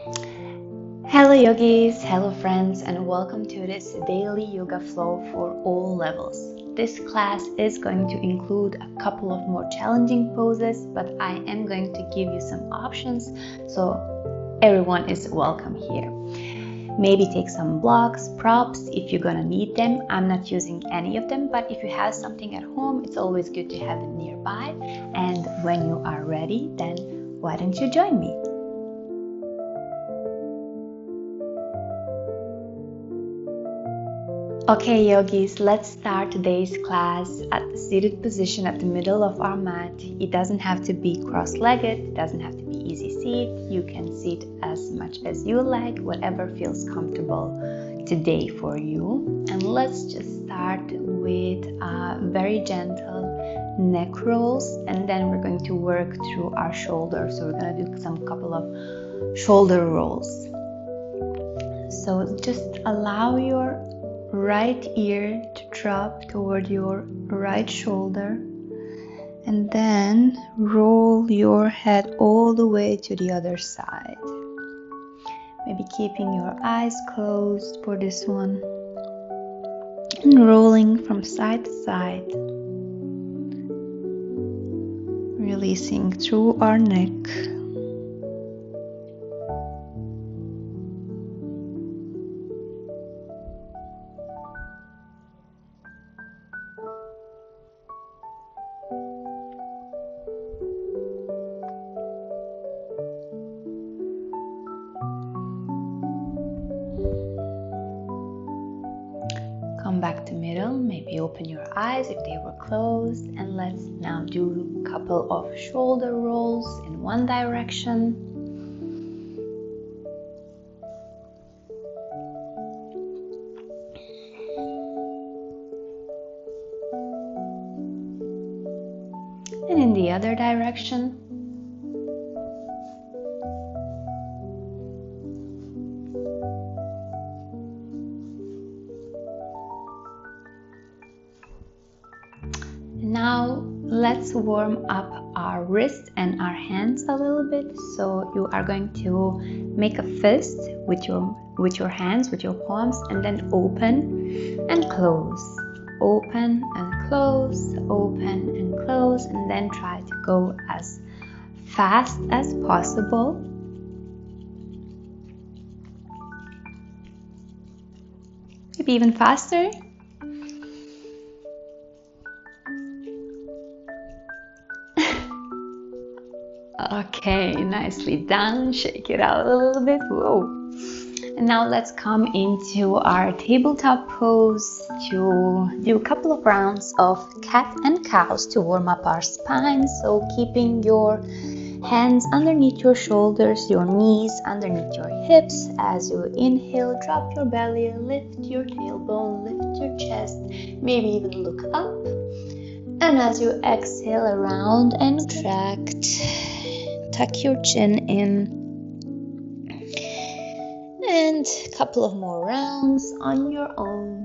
Hello yogis, hello friends, and welcome to this daily yoga flow for all levels. This class is going to include a couple of more challenging poses, but I am going to give you some options so everyone is welcome here. Maybe take some blocks, props if you're gonna need them. I'm not using any of them, but if you have something at home, it's always good to have them nearby. And when you are ready, then why don't you join me? Okay, yogis, let's start today's class at the seated position at the middle of our mat. It doesn't have to be cross-legged, it doesn't have to be easy seat. You can sit as much as you like, whatever feels comfortable today for you. And let's just start with very gentle neck rolls, and then we're going to work through our shoulders. So we're going to do some couple of shoulder rolls. So just allow your right ear to drop toward your right shoulder, and then roll your head all the way to the other side. Maybe keeping your eyes closed for this one, and rolling from side to side, releasing through our neck. Come back to middle, maybe open your eyes if they were closed, and let's now do a couple of shoulder rolls in one direction. And in the other direction. Now let's warm up our wrists and our hands a little bit. So you are going to make a fist with your hands, with your palms, and then open and close, open and close, open and close, and then try to go as fast as possible. Maybe even faster. Okay, nicely done. Shake it out a little bit. Whoa. And now let's come into our tabletop pose to do a couple of rounds of cat and cows to warm up our spine. So keeping your hands underneath your shoulders, your knees underneath your hips. As you inhale, drop your belly, lift your tailbone, lift your chest, maybe even look up. And as you exhale, around and contract. Tuck your chin in, and a couple of more rounds on your own.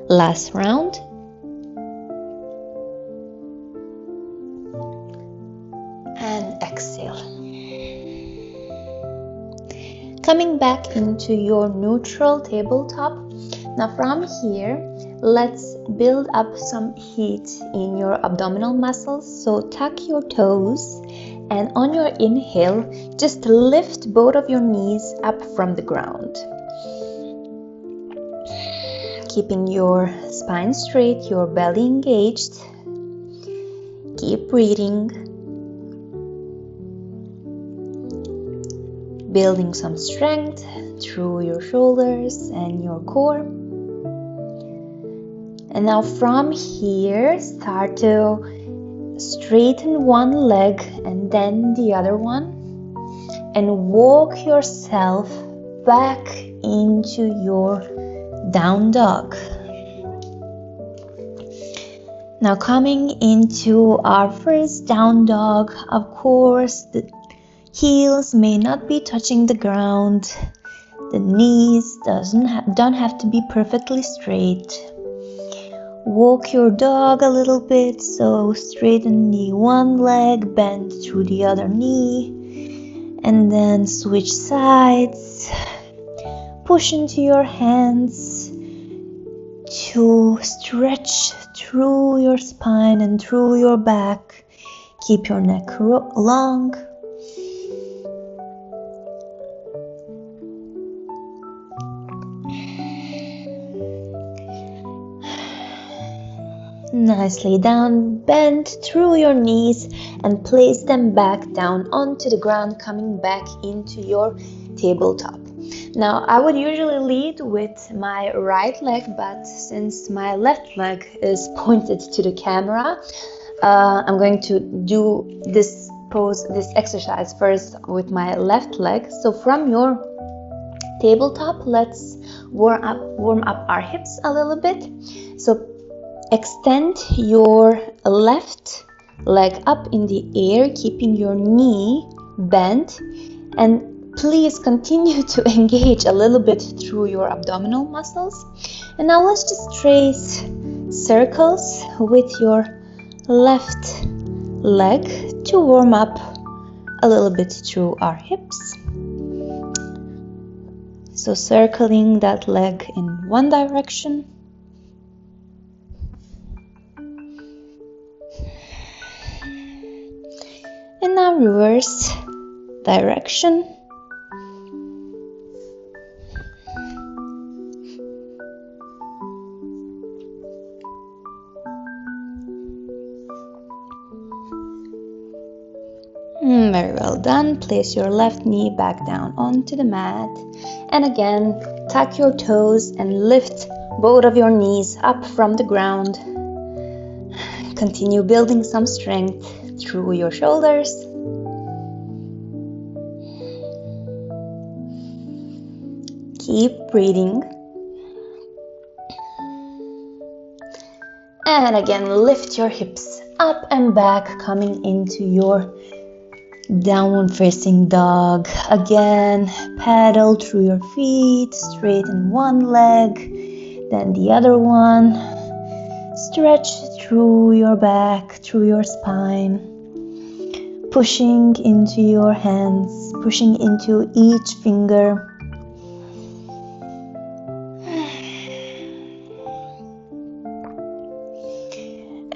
Last round. And exhale. Coming back into your neutral tabletop. Now from here, let's build up some heat in your abdominal muscles. So tuck your toes, and on your inhale, just lift both of your knees up from the ground. Keeping your spine straight, your belly engaged. Keep breathing. Building some strength through your shoulders and your core. And now from here, start to straighten one leg and then the other one. And walk yourself back into your down dog. Now coming into our first down dog, of course the heels may not be touching the ground. The knees don't have to be perfectly straight. Walk your dog a little bit, so straighten the one leg, bend through the other knee, and then switch sides. Push into your hands to stretch through your spine and through your back. Keep your neck long. Nicely down, bend through your knees and place them back down onto the ground, coming back into your tabletop. Now I would usually lead with my right leg, but since my left leg is pointed to the camera, I'm going to do this exercise first with my left leg. So from your tabletop, let's warm up our hips a little bit. So extend your left leg up in the air, keeping your knee bent, and please continue to engage a little bit through your abdominal muscles. And now let's just trace circles with your left leg to warm up a little bit through our hips. So circling that leg in one direction. And now reverse direction. Very well done. Place your left knee back down onto the mat. And again, tuck your toes and lift both of your knees up from the ground. Continue building some strength through your shoulders. Keep breathing. And again, lift your hips up and back, coming into your downward facing dog. Again, paddle through your feet, straighten one leg, then the other one. Stretch through your back, through your spine, pushing into your hands, pushing into each finger.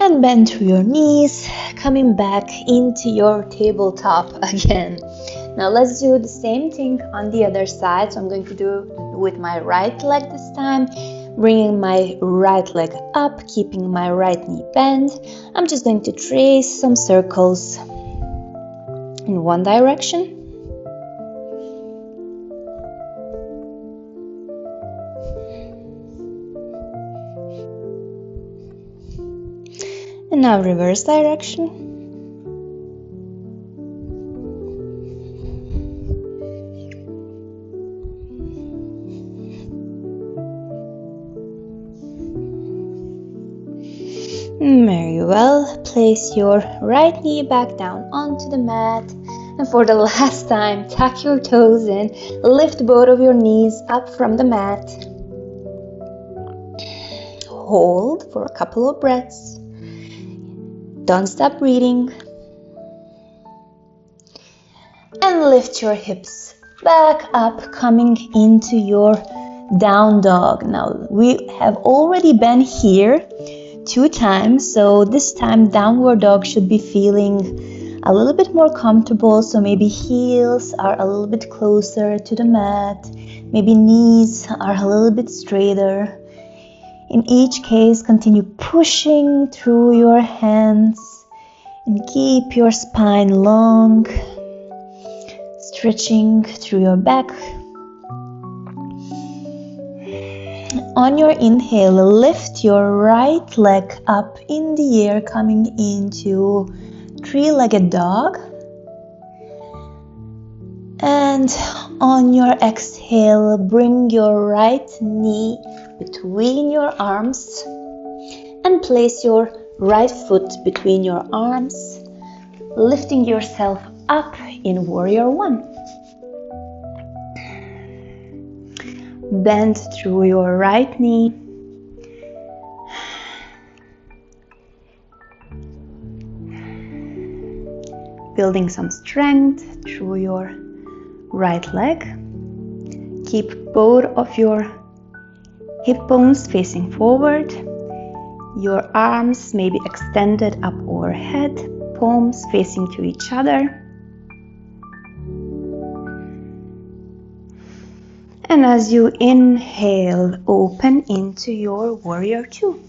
And bend through your knees, coming back into your tabletop again. Now let's do the same thing on the other side. So I'm going to do it with my right leg this time. Bringing my right leg up, keeping my right knee bent. I'm just going to trace some circles in one direction. And now reverse direction. Very well. Place your right knee back down onto the mat. And for the last time, tuck your toes in. Lift both of your knees up from the mat. Hold for a couple of breaths. Don't stop breathing. And lift your hips back up, coming into your down dog. Now, we have already been here 2 times, so this time downward dog should be feeling a little bit more comfortable. So maybe heels are a little bit closer to the mat, maybe knees are a little bit straighter. In each case, continue pushing through your hands and keep your spine long, stretching through your back. On your inhale, lift your right leg up in the air, coming into 3-legged dog. And On your exhale, bring your right knee between your arms and place your right foot between your arms, lifting yourself up in Warrior One. Bend through your right knee. Building some strength through your right leg. Keep both of your hip bones facing forward. Your arms may be extended up overhead, palms facing to each other. And as you inhale, open into your Warrior Two.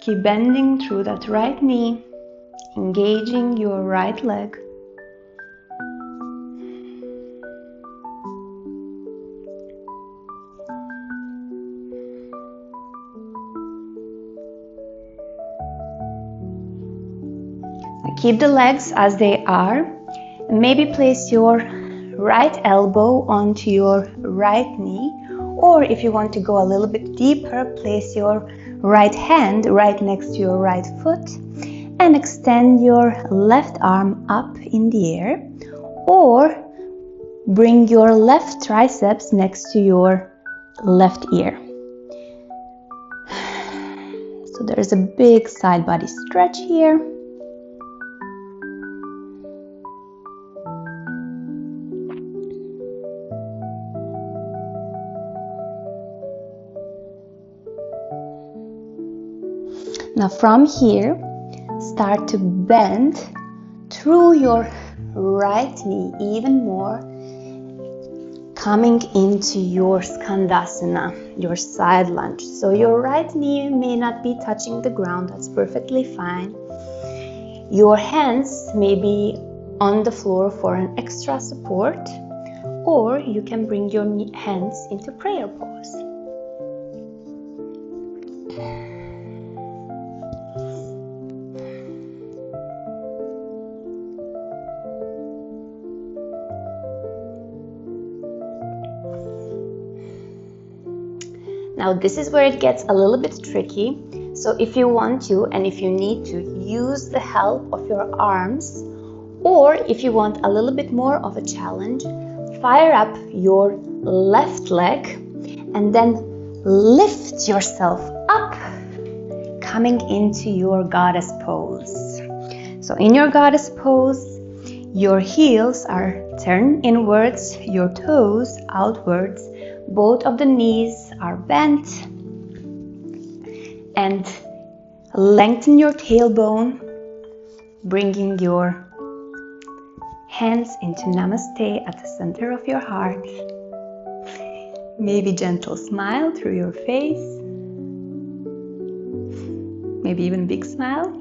Keep bending through that right knee, engaging your right leg. Now keep the legs as they are. And maybe place your right elbow onto your right knee, or if you want to go a little bit deeper, place your right hand right next to your right foot and extend your left arm up in the air, or bring your left triceps next to your left ear. So there's a big side body stretch here. Now from here, start to bend through your right knee even more, coming into your Skandasana, your side lunge. So your right knee may not be touching the ground, that's perfectly fine. Your hands may be on the floor for an extra support, or you can bring your hands into prayer pose. Now this is where it gets a little bit tricky. So if you want to and if you need to, use the help of your arms, or if you want a little bit more of a challenge, fire up your left leg and then lift yourself up, coming into your goddess pose. So in your goddess pose, your heels are turned inwards, your toes outwards, both of the knees are bent, and lengthen your tailbone, bringing your hands into Namaste at the center of your heart. Maybe gentle smile through your face, maybe even big smile.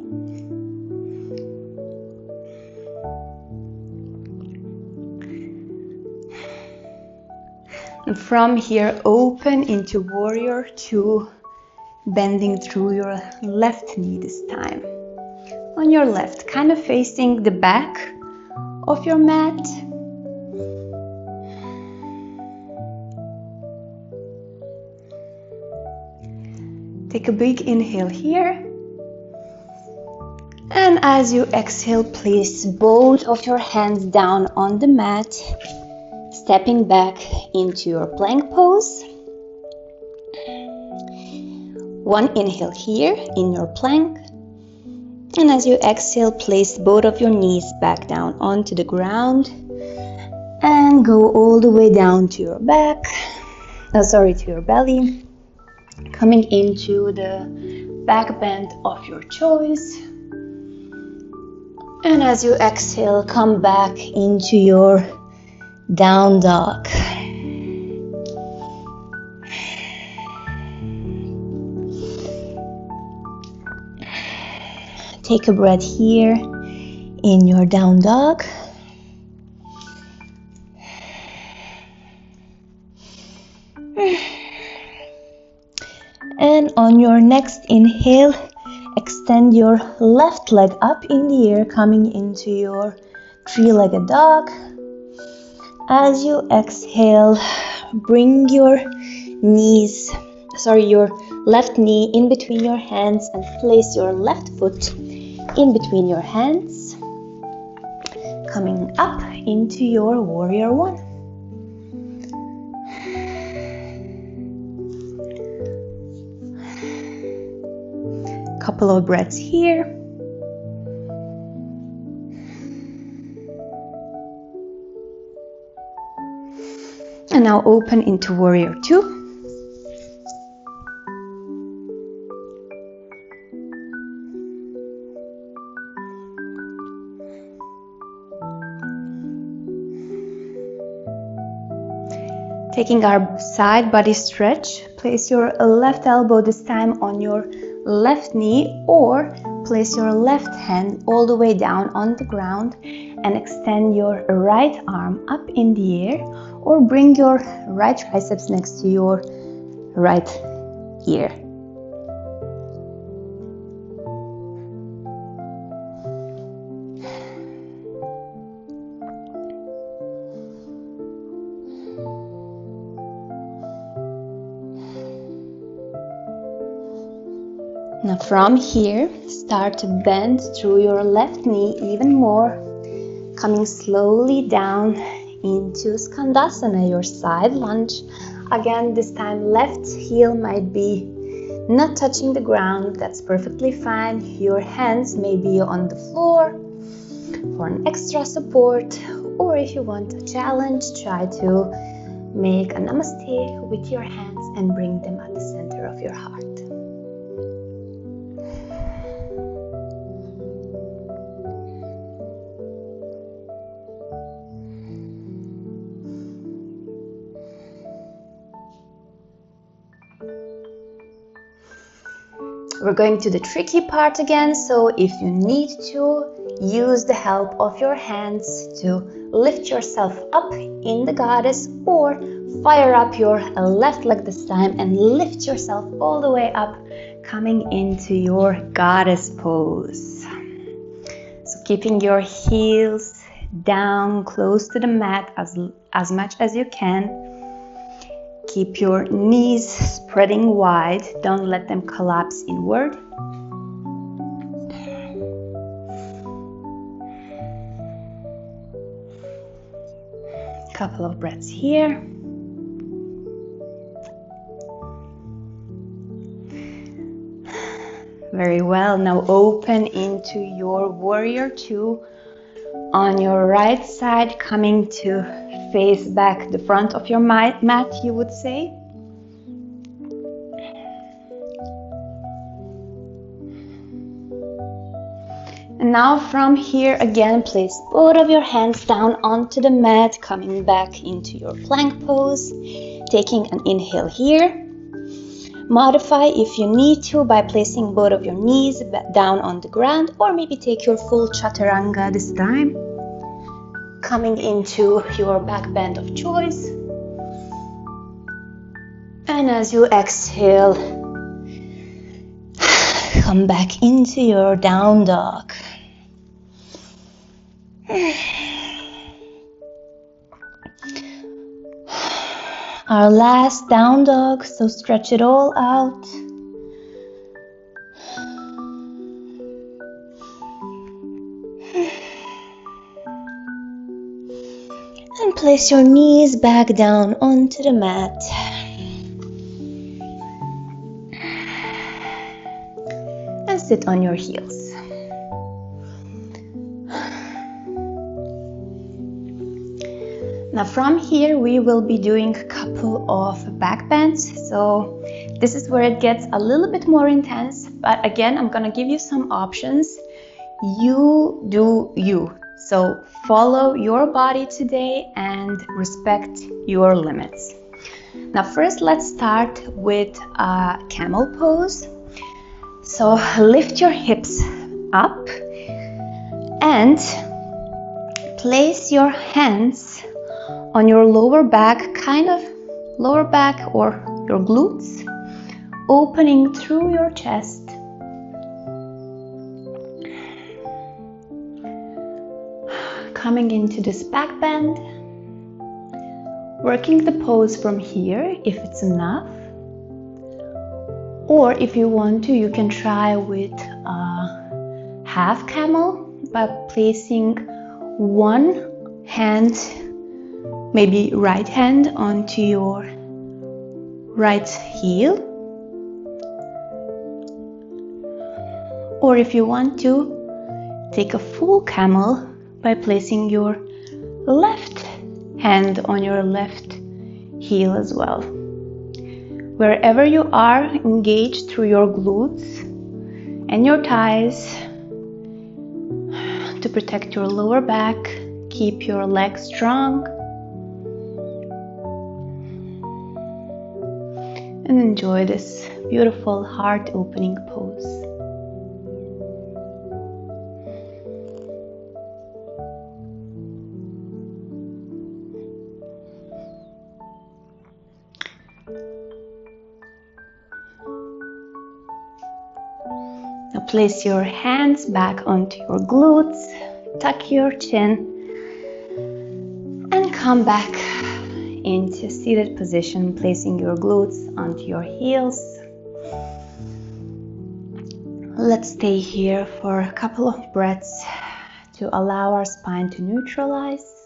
And from here, open into Warrior Two, bending through your left knee this time. On your left, kind of facing the back of your mat. Take a big inhale here. And as you exhale, place both of your hands down on the mat, stepping back into your plank pose. One inhale here in your plank. And as you exhale, place both of your knees back down onto the ground and go all the way down to your back, to your belly, coming into the back bend of your choice. And as you exhale, come back into your down dog. Take a breath here in your down dog. And on your next inhale, extend your left leg up in the air, coming into your three-legged dog. As you exhale, bring your left knee in between your hands and place your left foot in between your hands, coming up into your warrior one. Couple of breaths here. And now open into warrior two. Taking our side body stretch, place your left elbow this time on your left knee, or place your left hand all the way down on the ground and extend your right arm up in the air, or bring your right triceps next to your right ear. Now from here, start to bend through your left knee even more, coming slowly down into Skandasana, your side lunge. Again, this time left heel might be not touching the ground. That's perfectly fine. Your hands may be on the floor for an extra support, or if you want a challenge, try to make a namaste with your hands and bring them at the center of your heart. We're going to the tricky part again, so if you need to, use the help of your hands to lift yourself up in the goddess, or fire up your left leg this time and lift yourself all the way up, coming into your goddess pose. So keeping your heels down close to the mat as much as you can. Keep your knees spreading wide, don't let them collapse inward. Couple of breaths here. Very well, now open into your warrior two on your right side, coming to face back the front of your mat, you would say. And now from here again, place both of your hands down onto the mat, coming back into your plank pose, taking an inhale here. Modify if you need to by placing both of your knees down on the ground, or maybe take your full chaturanga this time, coming into your back bend of choice. And as you exhale, come back into your down dog. Our last down dog, so stretch it all out. And place your knees back down onto the mat. And sit on your heels. Now from here we will be doing a couple of back bends, so this is where it gets a little bit more intense, but again I'm gonna give you some options. You do you, so follow your body today and respect your limits. Now first let's start with a camel pose. So lift your hips up and place your hands on your lower back, kind of lower back or your glutes, opening through your chest. coming into this back bend, working the pose from here if it's enough, or if you want to, you can try with a half camel by placing one hand, maybe right hand, onto your right heel, or if you want to, take a full camel by placing your left hand on your left heel as well. Wherever you are, engage through your glutes and your thighs to protect your lower back. Keep your legs strong and enjoy this beautiful heart-opening pose. Now place your hands back onto your glutes, tuck your chin, and come back into seated position, placing your glutes onto your heels. Let's stay here for a couple of breaths to allow our spine to neutralize.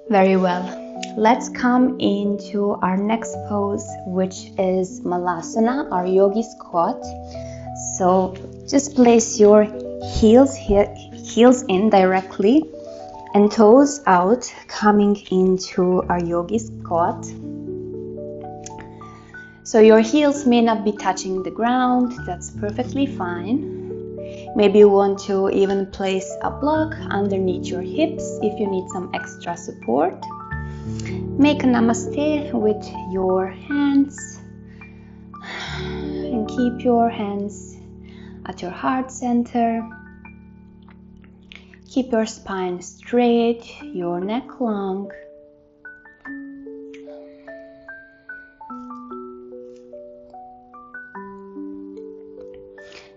Very well. Let's come into our next pose, which is Malasana, our yogi squat. So just place your heels in directly and toes out, coming into our yogi squat. So your heels may not be touching the ground, that's perfectly fine. Maybe you want to even place a block underneath your hips if you need some extra support. Make a namaste with your hands and keep your hands at your heart center. Keep your spine straight, your neck long.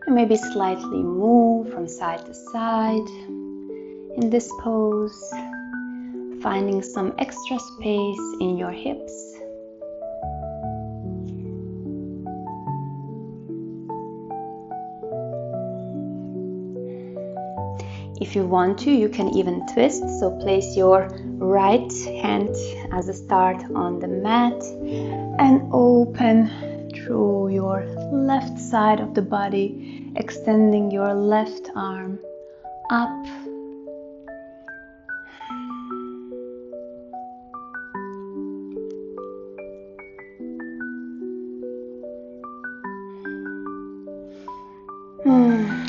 And maybe slightly move from side to side in this pose, finding some extra space in your hips. If you want to, you can even twist, so place your right hand as a start on the mat and open through your left side of the body, extending your left arm up.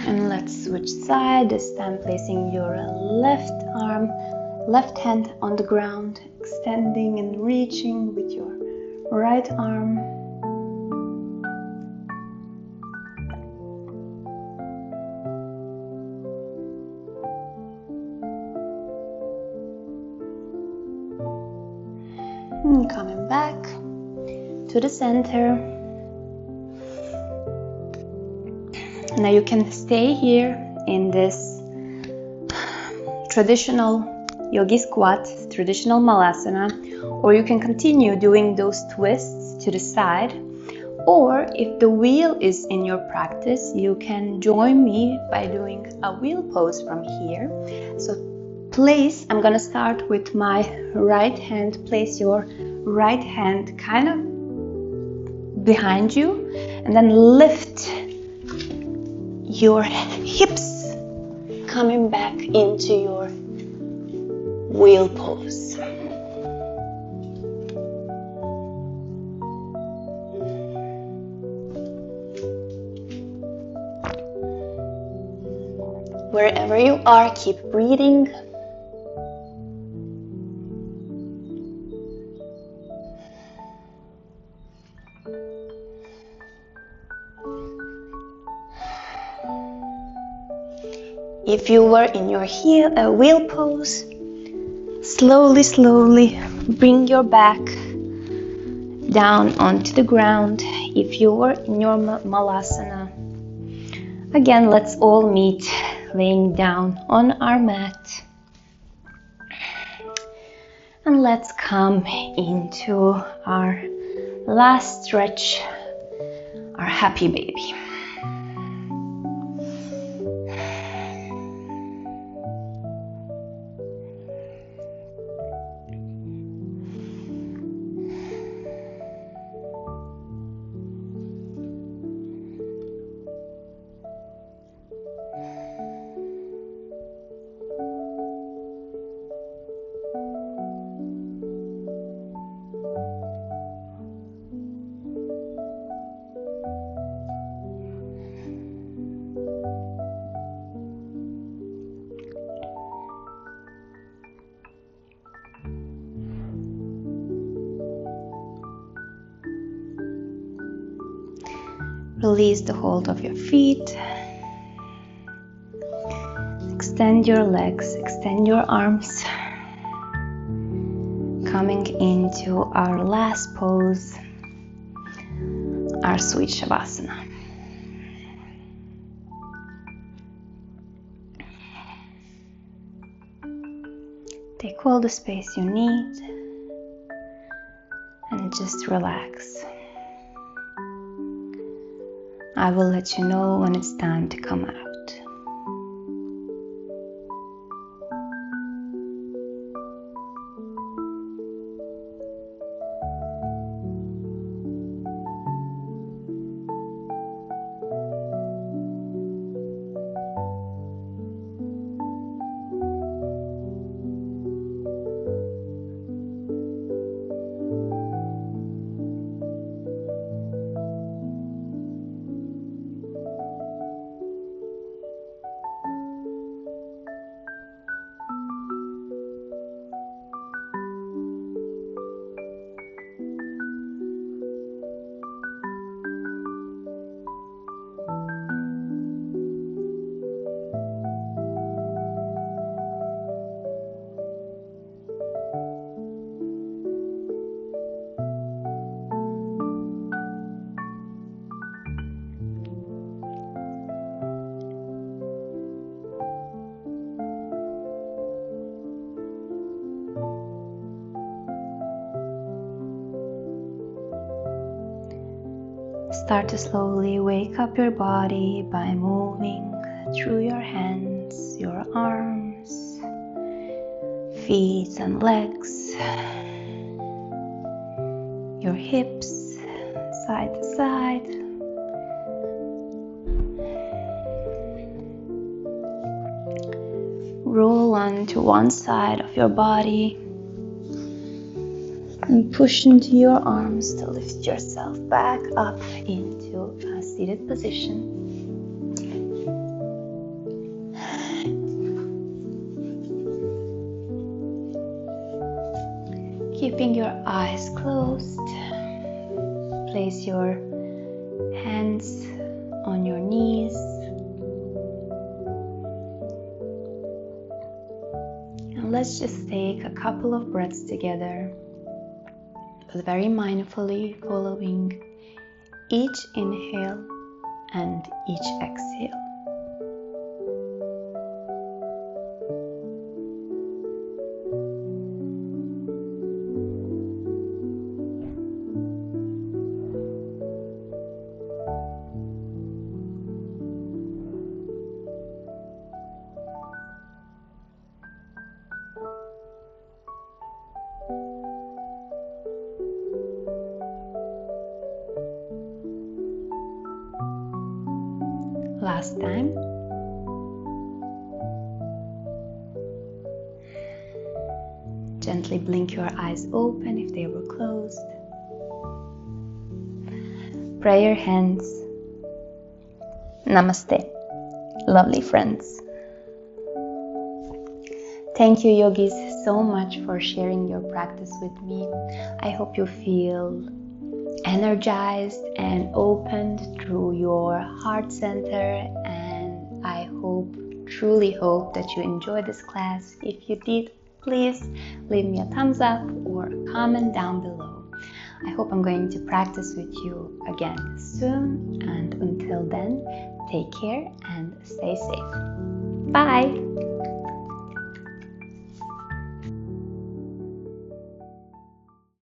And let's switch side, this time placing your left hand on the ground, extending and reaching with your right arm. And coming back to the center. Now you can stay here in this traditional yogi squat, traditional malasana, or you can continue doing those twists to the side. Or if the wheel is in your practice, you can join me by doing a wheel pose from here. So I'm gonna start with my right hand. Place your right hand kind of behind you and then lift your hips, coming back into your wheel pose. Wherever you are, keep breathing. If you were in your wheel pose, slowly bring your back down onto the ground. If you were in your malasana, again, let's all meet laying down on our mat. And let's come into our last stretch, our happy baby. Release the hold of your feet. Extend your legs, extend your arms. Coming into our last pose, our sweet Shavasana. Take all the space you need and just relax. I will let you know when it's time to come out. Start to slowly wake up your body by moving through your hands, your arms, feet and legs, your hips, side to side. Roll onto one side of your body and push into your arms to lift yourself back up into a seated position. Keeping your eyes closed, place your hands on your knees. And let's just take a couple of breaths together, but very mindfully following each inhale and each exhale. Last time. Gently blink your eyes open if they were closed. Pray your hands. Namaste, lovely friends. Thank you, yogis, so much for sharing your practice with me. I hope you feel energized and opened through your heart center, and I truly hope that you enjoyed this class. If you did, please leave me a thumbs up or a comment down below. I hope I'm going to practice with you again soon, and until then, take care and stay safe. Bye!